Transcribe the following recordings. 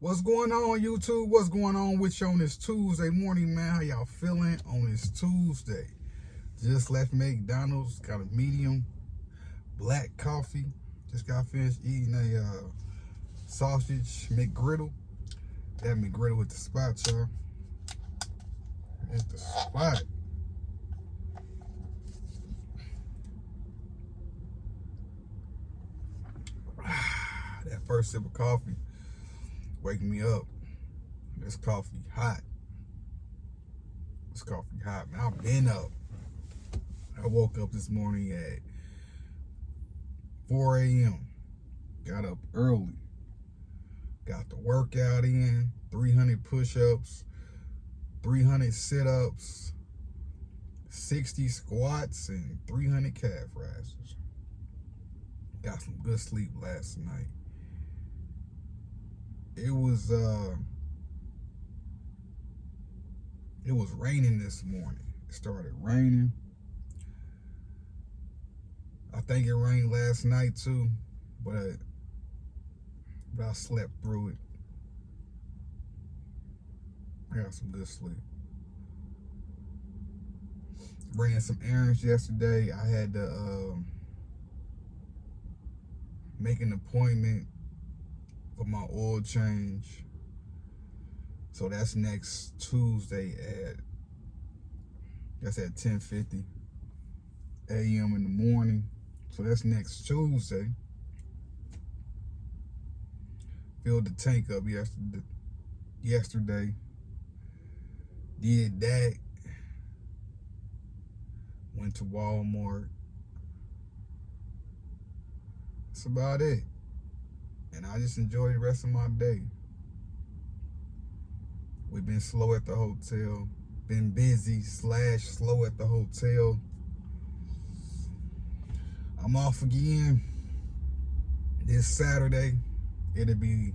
What's going on, YouTube? What's going on with you on this Tuesday morning, man? How y'all feeling on this Tuesday? Just left McDonald's, got a medium black coffee. Just got finished eating a sausage McGriddle. That McGriddle with the spot, y'all. It's the spot. That first sip of coffee waking me up. This coffee hot. This coffee hot, man. I've been up. I woke up this morning at 4 a.m. Got up early. Got the workout in. 300 push-ups, 300 sit-ups, 60 squats, and 300 calf raises. Got some good sleep last night. It was raining this morning. It started raining. I think it rained last night too, but I slept through it. I got some good sleep. Ran some errands yesterday. I had to make an appointment for my oil change. So that's next Tuesday at 10:50 a.m. in the morning. So that's next Tuesday. Filled the tank up yesterday. Did that. Went to Walmart. That's about it. And I just enjoy the rest of my day. We've been slow at the hotel. Been busy / slow at the hotel. I'm off again this Saturday. It'll be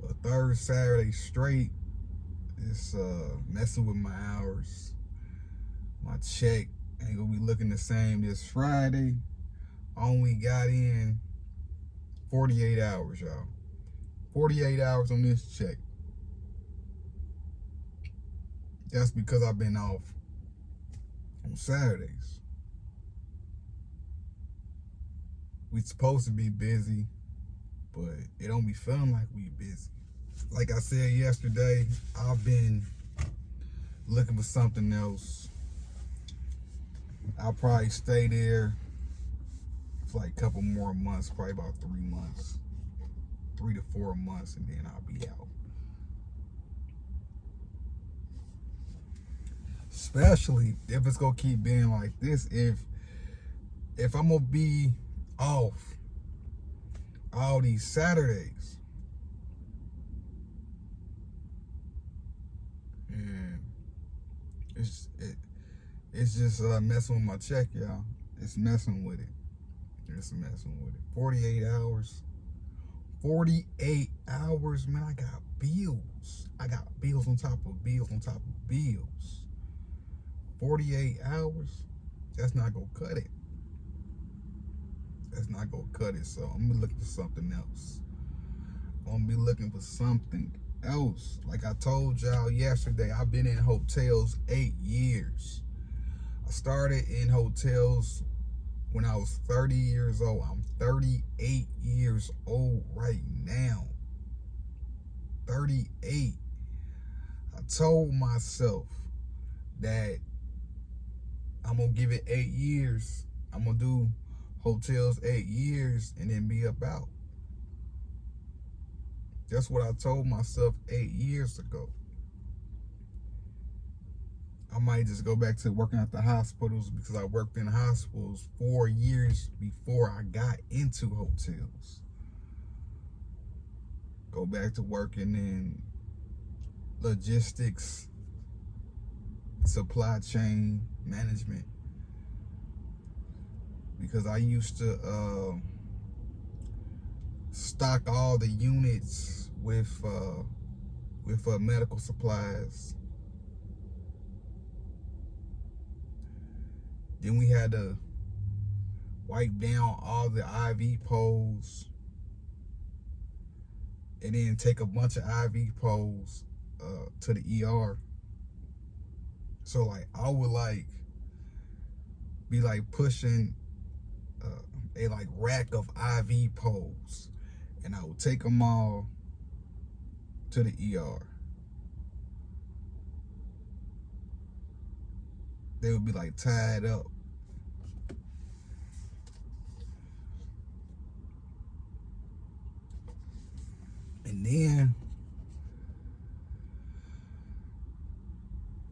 a third Saturday straight. It's messing with my hours. My check ain't gonna be looking the same this Friday. I only got in 48 hours, y'all. 48 hours on this check. That's because I've been off on Saturdays. We supposed to be busy, but it don't be feeling like we busy. Like I said yesterday, I've been looking for something else. I'll probably stay there for like a couple more months, probably about 3 months. 3 to 4 months, and then I'll be out. Especially if it's gonna keep being like this. If I'm gonna be off all these Saturdays, and it's just messing with my check, y'all. It's messing with it. It's messing with it. 48 hours. 48 hours, man. I got bills. I got bills on top of bills on top of bills. 48 hours, that's not gonna cut it. That's not gonna cut it. So I'm gonna be looking for something else. I'm gonna be looking for something else. Like I told y'all yesterday, I've been in hotels 8 years. I started in hotels when I was 30 years old. I'm 38 years old right now. 38. I told myself that I'm gonna give it 8 years. I'm gonna do hotels 8 years and then be about. That's what I told myself 8 years ago. I might just go back to working at the hospitals because I worked in hospitals 4 years before I got into hotels. Go back to working in logistics, supply chain management, because I used to stock all the units with medical supplies. Then we had to wipe down all the IV poles. and then take a bunch of IV poles to the ER. So like I would like be like pushing a like rack of IV poles, and I would take them all to the ER. They would be like tied up. And then,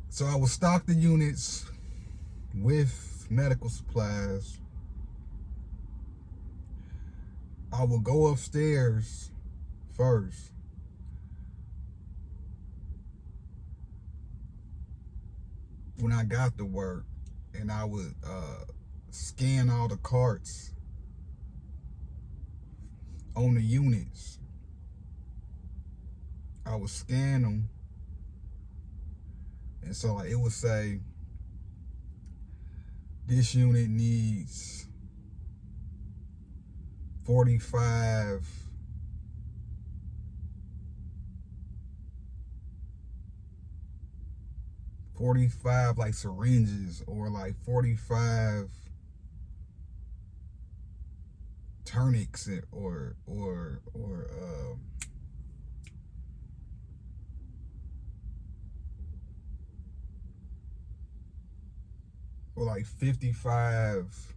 so I would stock the units with medical supplies. I would go upstairs first. When I got to work, and I would scan all the carts on the units. I would scan them, and so like it would say, this unit needs 45 like syringes, or like 45 tourniquets, or like 55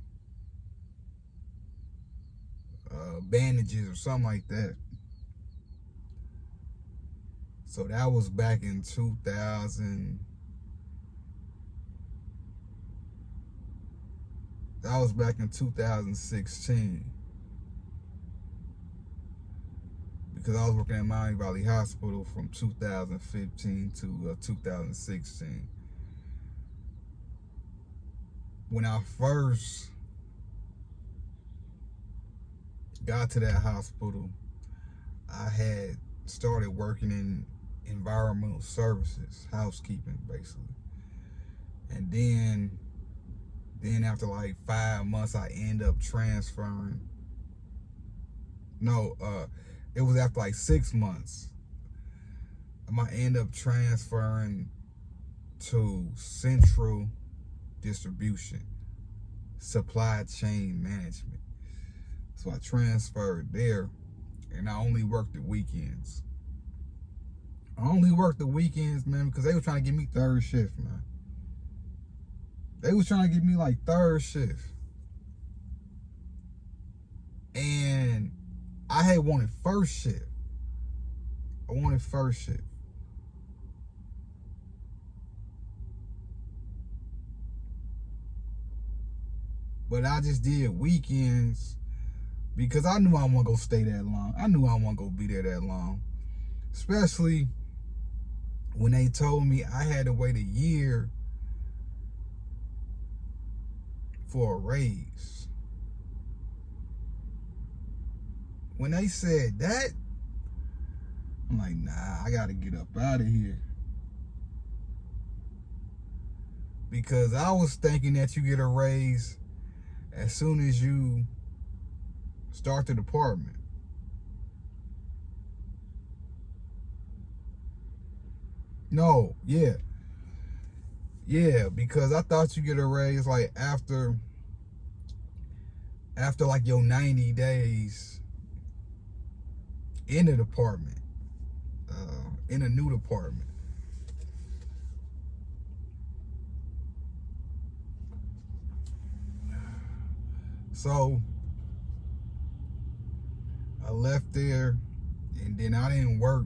bandages or something like that. So that was back in 2000. That was back in 2016. Because I was working at Miami Valley Hospital from 2015 to 2016. When I first got to that hospital, I had started working in environmental services, housekeeping basically. And then after like 5 months, I ended up transferring. No, it was after like 6 months. I might end up transferring to Central Distribution, Supply Chain Management. So I transferred there, and I only worked the weekends. I only worked the weekends, man, because they were trying to give me third shift, man. They was trying to give me like third shift. And I had wanted first shift. I wanted first shift. But I just did weekends because I knew I wasn't going to stay that long. I knew I wasn't going to be there that long. Especially when they told me I had to wait a year for a raise. When they said that, I'm like, nah, I got to get up out of here. Because I was thinking that you get a raise as soon as you start the department. No, yeah. Yeah, because I thought you get a raise like after like your 90 days in the department, in a new department. So I left there, and then I didn't work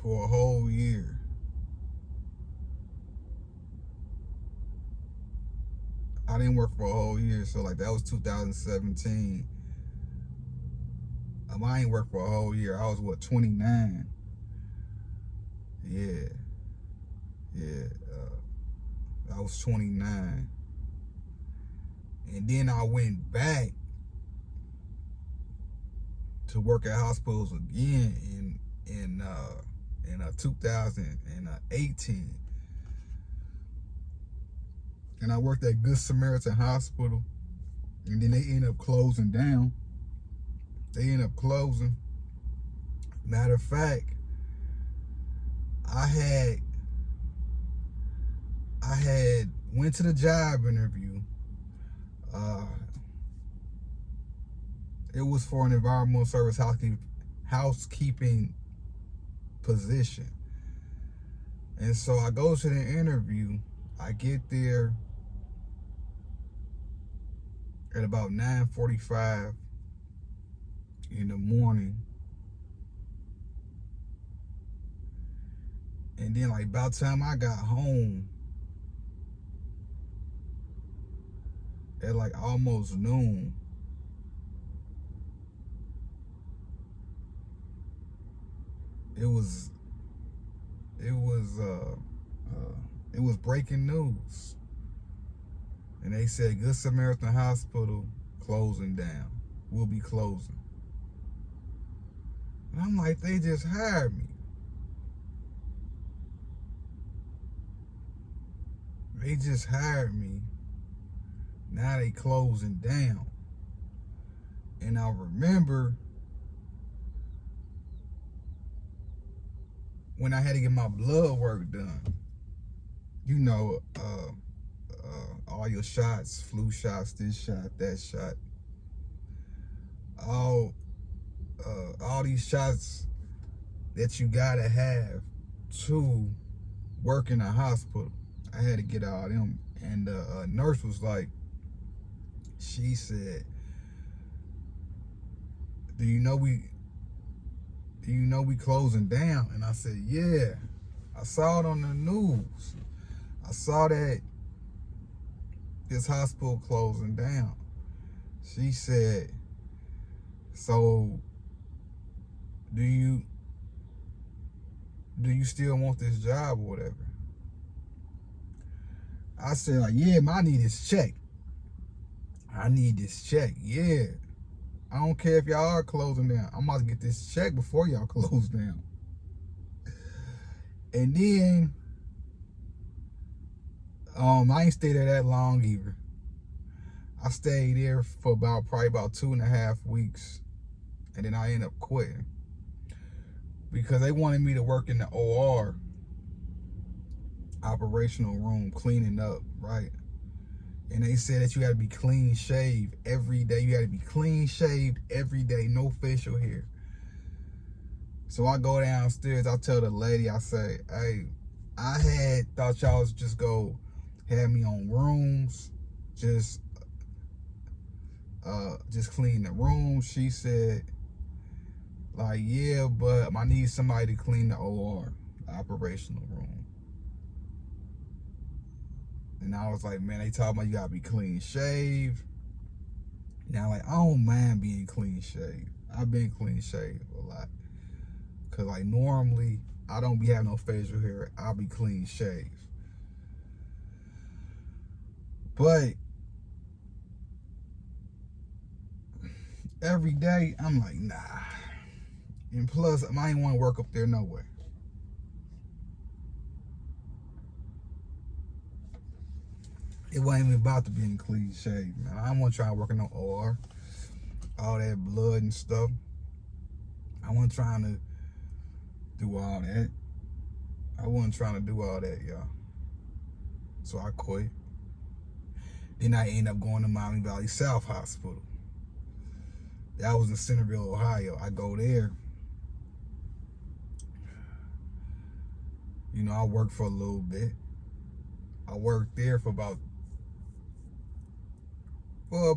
for a whole year. I didn't work for a whole year, so like that was 2017. I ain't worked for a whole year. I was what, 29? Yeah. I was 29. And then I went back to work at hospitals again in 2018. And I worked at Good Samaritan Hospital, and then they ended up closing down. They end up closing. Matter of fact, I had went to the job interview. It was for an environmental service housekeeping position. And so I go to the interview. I get there at about 9:45 in the morning. And then like about the time I got home at like almost noon, it was breaking news. And they said Good Samaritan Hospital closing down. Will be closing. And I'm like, they just hired me. They just hired me. Now they closing down. And I remember when I had to get my blood work done. You know, all your shots, flu shots, this shot, that shot. All these shots that you gotta have to work in a hospital. I had to get all them. And the nurse was like, she said, do you know we closing down? And I said, yeah, I saw it on the news. I saw that this hospital closing down. She said, so do you still want this job or whatever? I said, like, yeah, I need this check. I need this check, yeah. I don't care if y'all are closing down. I'm about to get this check before y'all close down. And then, I ain't stayed there that long either. I stayed there for probably about 2.5 weeks. And then I ended up quitting. Because they wanted me to work in the OR, operational room, cleaning up, right? And they said that you gotta be clean shaved every day. You gotta be clean shaved every day, no facial hair. So I go downstairs, I tell the lady, I say, hey, I had thought y'all was just go have me on rooms, just clean the room. She said, like, yeah, but I need somebody to clean the OR, the operational room. And I was like, man, they talking about you gotta be clean shaved. Now, like, I don't mind being clean shaved. I've been clean shaved a lot. Cause like normally I don't be having no facial hair. I'll be clean shaved. But every day I'm like, nah. And plus, I ain't want to work up there no way. It wasn't even about to being clean shaved, man. I wasn't trying to work in no OR. All that blood and stuff. I wasn't trying to do all that. I wasn't trying to do all that, y'all. So I quit. Then I ended up going to Miami Valley South Hospital. That was in Centerville, Ohio. I go there. You know, I worked for a little bit. I worked there for about a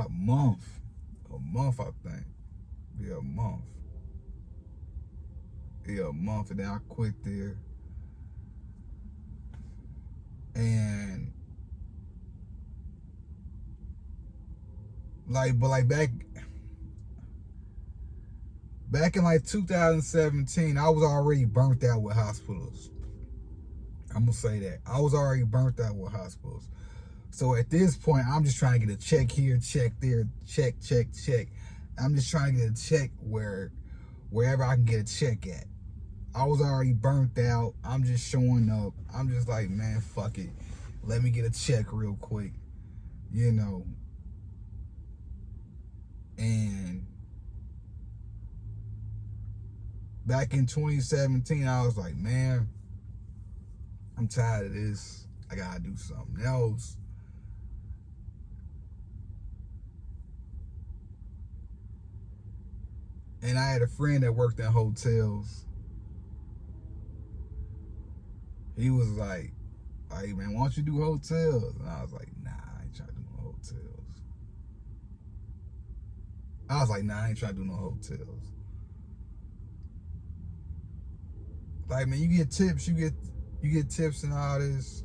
month. A month, I think. Yeah, a month. Yeah, a month, and then I quit there. And back in like 2017, I was already burnt out with hospitals. I'm gonna say that. I was already burnt out with hospitals. So at this point, I'm just trying to get a check here, check there, check. I'm just trying to get a check wherever I can get a check at. I was already burnt out. I'm just showing up. I'm just like, man, fuck it. Let me get a check real quick. You know. back in 2017, I was like, man, I'm tired of this. I gotta do something else. And I had a friend that worked in hotels. He was like, hey man, why don't you do hotels? And I was like, nah, I ain't trying to do no hotels. I was like, nah, I ain't trying to do no hotels. Like, man, you get tips, you get tips and all this.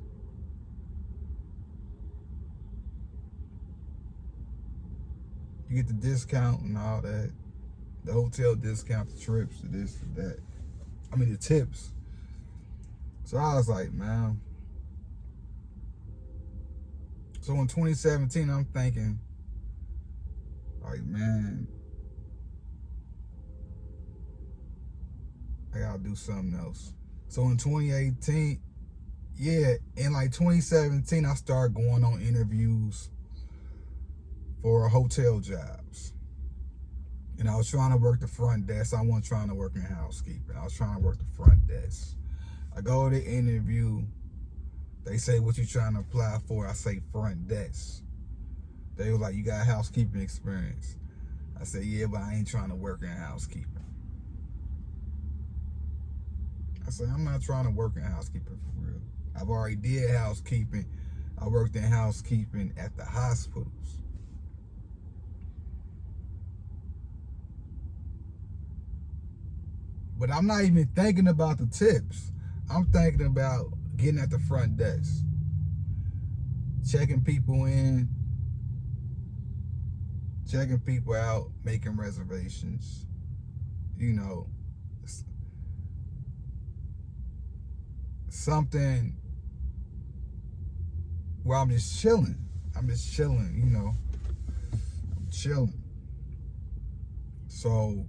You get the discount and all that. The hotel discount, the trips, the this, the that. I mean, the tips. So I was like, man. So in 2017, I'm thinking, like, man, I gotta do something else. So in 2018, yeah, in like 2017, I started going on interviews for hotel jobs. And I was trying to work the front desk. I wasn't trying to work in housekeeping. I was trying to work the front desk. I go to the interview. They say, what you trying to apply for? I say front desk. They was like, you got housekeeping experience? I said, yeah, but I ain't trying to work in housekeeping. I said, I'm not trying to work in housekeeping for real. I've already did housekeeping. I worked in housekeeping at the hospitals. But I'm not even thinking about the tips. I'm thinking about getting at the front desk, checking people in, checking people out, making reservations, you know, something where I'm just chilling. I'm just chilling, you know. I'm chilling. So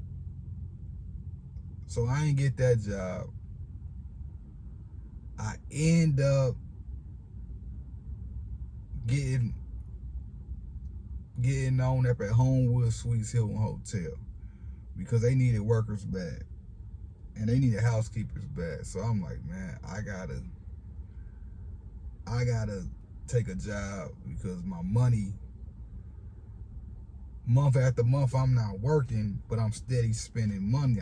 I ain't get that job. I end up getting on up at Homewood Suites Hilton Hotel because they needed workers bad and they needed housekeepers bad. So I'm like, man, I gotta take a job because my money, month after month, I'm not working, but I'm steady spending money.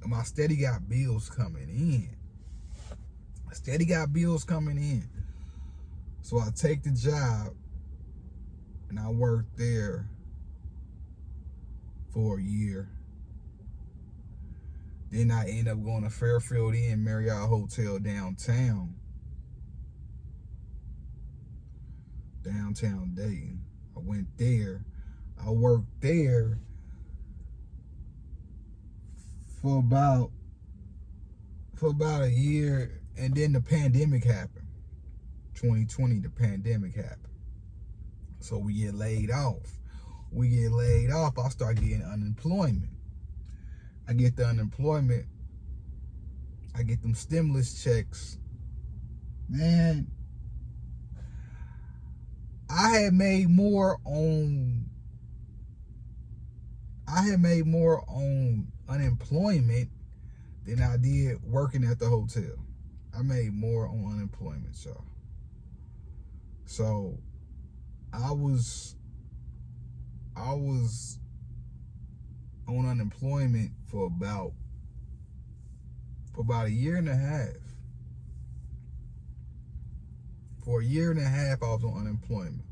My steady got bills coming in. Steady got bills coming in. So I take the job and I work there for a year. Then I end up going to Fairfield Inn Marriott Hotel downtown Dayton. I went there. I worked there for about a year, and then the pandemic happened. 2020, the pandemic happened. So we get laid off. I start getting unemployment. I get the unemployment. I get them stimulus checks. Man, I had made more on unemployment than I did working at the hotel. I made more on unemployment, y'all. So I was on unemployment for about a year and a half. For a year and a half, I was on unemployment.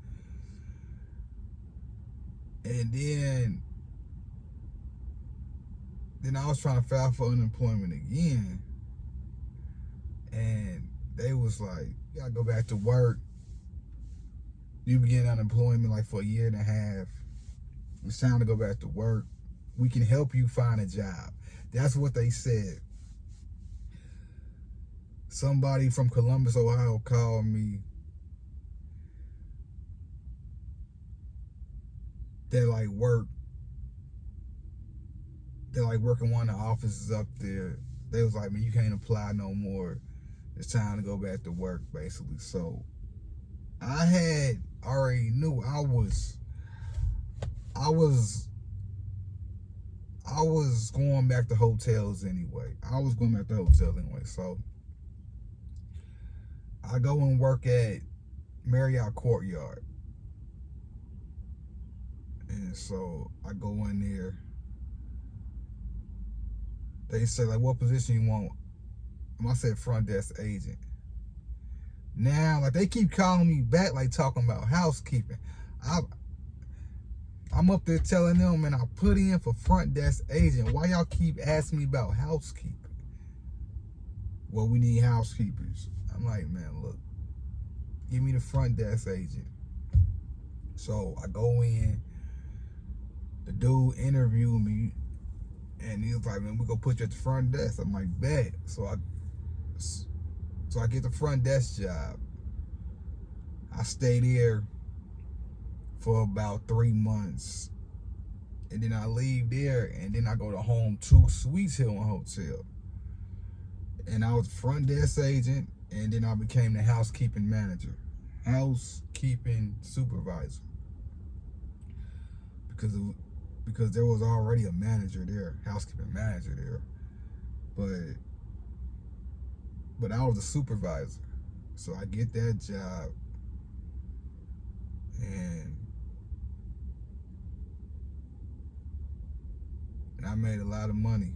And then I was trying to file for unemployment again. And they was like, you gotta go back to work. You begin unemployment like for a year and a half. It's time to go back to work. We can help you find a job. That's what they said. Somebody from Columbus, Ohio called me. They work in one of the offices up there. They was like, man, you can't apply no more. It's time to go back to work, basically. So I had already knew I was I was going back to hotels anyway. So I go and work at Marriott Courtyard. And so I go in there. They say, like, what position you want? And I said front desk agent. Now, like, they keep calling me back, like, talking about housekeeping. I'm up there telling them, man, I put in for front desk agent. Why y'all keep asking me about housekeeping? Well, we need housekeepers. I'm like, man, look, give me the front desk agent. So I go in. The dude interviewed me, and he was like, man, we gonna put you at the front desk. I'm like, bet. So I get the front desk job. I stay there for about 3 months. And then I leave there, and then I go to Home 2 Suites Hilton Hotel. And I was front desk agent, and then I became the housekeeping manager. Housekeeping supervisor. Because there was already a manager there, housekeeping manager there. But I was a supervisor. So I get that job, and I made a lot of money.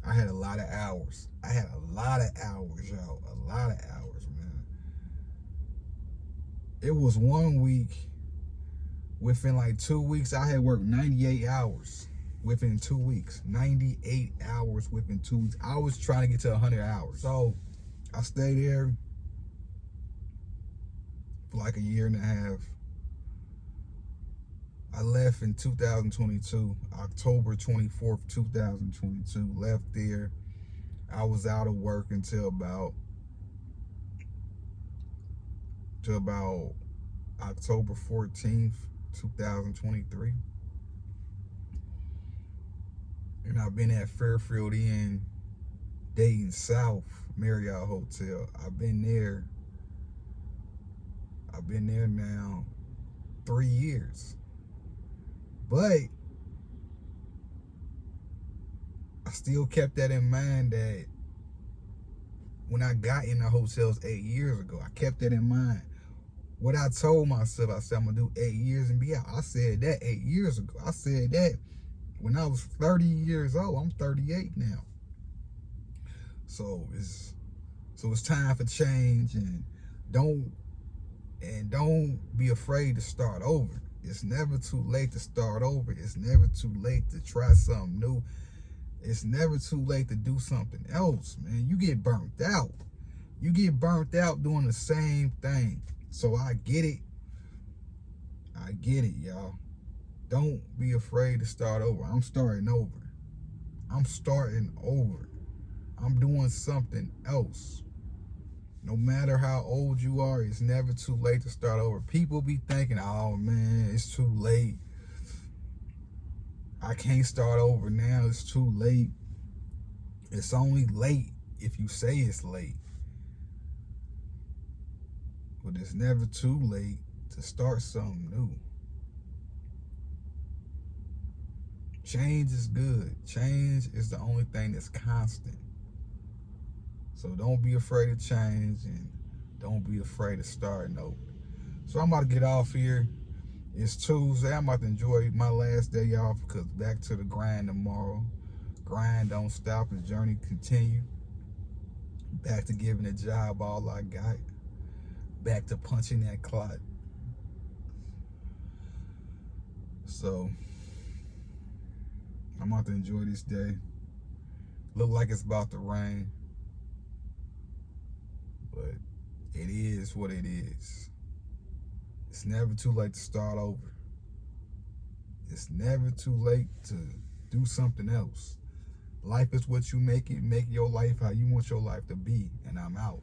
I had a lot of hours. Y'all. A lot of hours, man. It was 1 week. Within like 2 weeks, I had worked 98 hours. Within 2 weeks. 98 hours within 2 weeks. I was trying to get to 100 hours. So I stayed there for like a year and a half. I left in 2022, October 24th, 2022. Left there. I was out of work until about October 14th, 2023. And I've been at Fairfield Inn, Dayton South Marriott Hotel. I've been there now 3 years. But I still kept that in mind that when I got in the hotels 8 years ago, I kept that in mind. What I told myself, I said I'm gonna do 8 years and be out. I said that 8 years ago. I said that when I was 30 years old. I'm 38 now. So it's time for change, and don't be afraid to start over. It's never too late to start over. It's never too late to try something new. It's never too late to do something else, man. You get burnt out. You get burnt out doing the same thing. So I get it. I get it, y'all. Don't be afraid to start over. I'm starting over. I'm starting over. I'm doing something else. No matter how old you are, it's never too late to start over. People be thinking, oh man, it's too late. I can't start over now. It's too late. It's only late if you say it's late. But it's never too late to start something new. Change is good. Change is the only thing that's constant. So don't be afraid of change, and don't be afraid of starting over. So I'm about to get off here. It's Tuesday. I'm about to enjoy my last day off because back to the grind tomorrow. Grind don't stop. The journey continue. Back to giving the job all I got. Back to punching that clock. So I'm about to enjoy this day. Look like it's about to rain, but it is what it is. It's never too late to start over. It's never too late to do something else. Life is what you make it. Make your life how you want your life to be. And I'm out.